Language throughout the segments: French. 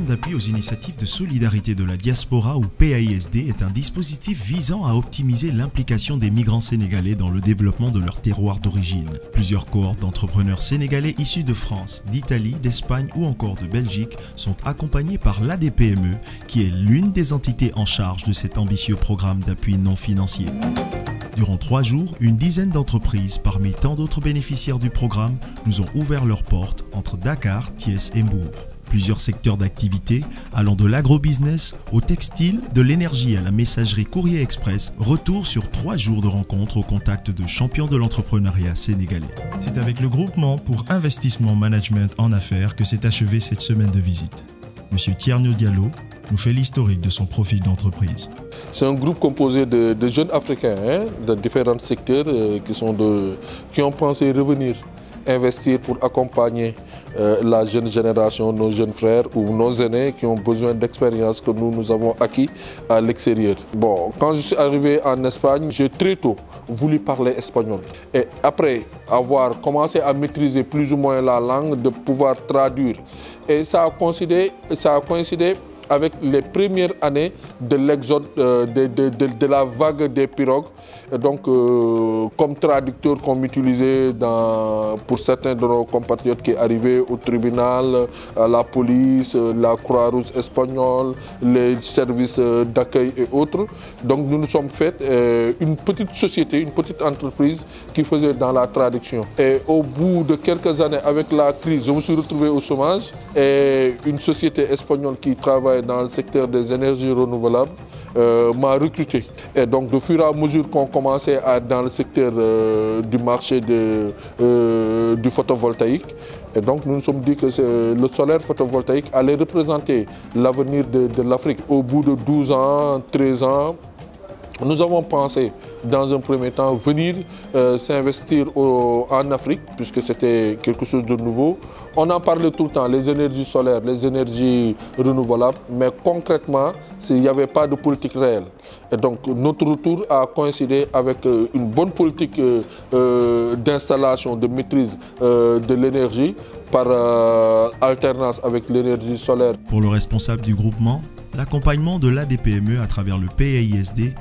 d'appui aux initiatives de solidarité de la diaspora ou PAISD est un dispositif visant à optimiser l'implication des migrants sénégalais dans le développement de leur terroir d'origine. Plusieurs cohortes d'entrepreneurs sénégalais issus de France, d'Italie, d'Espagne ou encore de Belgique sont accompagnés par l'ADPME, qui est l'une des entités en charge de cet ambitieux programme d'appui non financier. Durant 3 jours, une dizaine d'entreprises, parmi tant d'autres bénéficiaires du programme, nous ont ouvert leurs portes entre Dakar, Thiès et Mbour. Plusieurs secteurs d'activité, allant de l'agrobusiness au textile, de l'énergie à la messagerie courrier express, retour sur 3 jours de rencontres au contact de champions de l'entrepreneuriat sénégalais. C'est avec le groupement pour investissement management en affaires que s'est achevée cette semaine de visite. Monsieur Thierno Diallo nous fait l'historique de son profil d'entreprise. C'est un groupe composé de jeunes Africains de différents secteurs qui ont pensé revenir investir pour accompagner la jeune génération, nos jeunes frères ou nos aînés qui ont besoin d'expériences que nous avons acquis à l'extérieur. Bon, quand je suis arrivé en Espagne, j'ai très tôt voulu parler espagnol. Et après avoir commencé à maîtriser plus ou moins la langue, de pouvoir traduire. Et ça a coïncidé avec les premières années de l'exode de la vague des pirogues. Et donc, comme traducteur qu'on m'utilisait pour certains de nos compatriotes qui arrivaient au tribunal, à la police, la Croix-Rouge espagnole, les services d'accueil et autres. Donc, nous nous sommes fait une petite société, une petite entreprise qui faisait dans la traduction. Et au bout de quelques années, avec la crise, je me suis retrouvé au chômage. Et une société espagnole qui travaille dans le secteur des énergies renouvelables m'a recruté. Et donc, de fur et à mesure qu'on commençait dans le secteur du marché du photovoltaïque, et donc nous nous sommes dit que le solaire photovoltaïque allait représenter l'avenir de l'Afrique. Au bout de 12 ans, 13 ans, nous avons pensé, dans un premier temps, venir s'investir en Afrique, puisque c'était quelque chose de nouveau. On en parlait tout le temps, les énergies solaires, les énergies renouvelables, mais concrètement, il n'y avait pas de politique réelle. Et donc, notre retour a coïncidé avec une bonne politique d'installation, de maîtrise de l'énergie par alternance avec l'énergie solaire. Pour le responsable du groupement, l'accompagnement de l'ADPME à travers le PAISD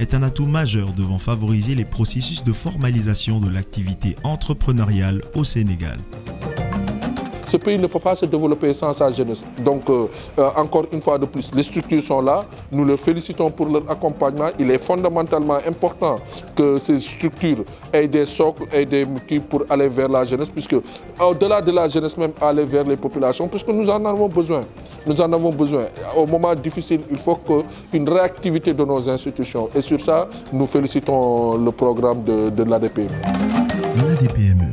est un atout majeur devant favoriser les processus de formalisation de l'activité entrepreneuriale au Sénégal. Ce pays ne peut pas se développer sans sa jeunesse. Donc, encore une fois de plus, les structures sont là. Nous les félicitons pour leur accompagnement. Il est fondamentalement important que ces structures aient des socles et des motifs pour aller vers la jeunesse, puisque au-delà de la jeunesse même, aller vers les populations, puisque nous en avons besoin. Nous en avons besoin. Au moment difficile, il faut une réactivité de nos institutions. Et sur ça, nous félicitons le programme de l'ADPME. L'ADPME,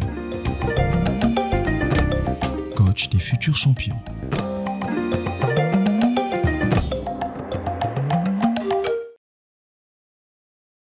coach des futurs champions.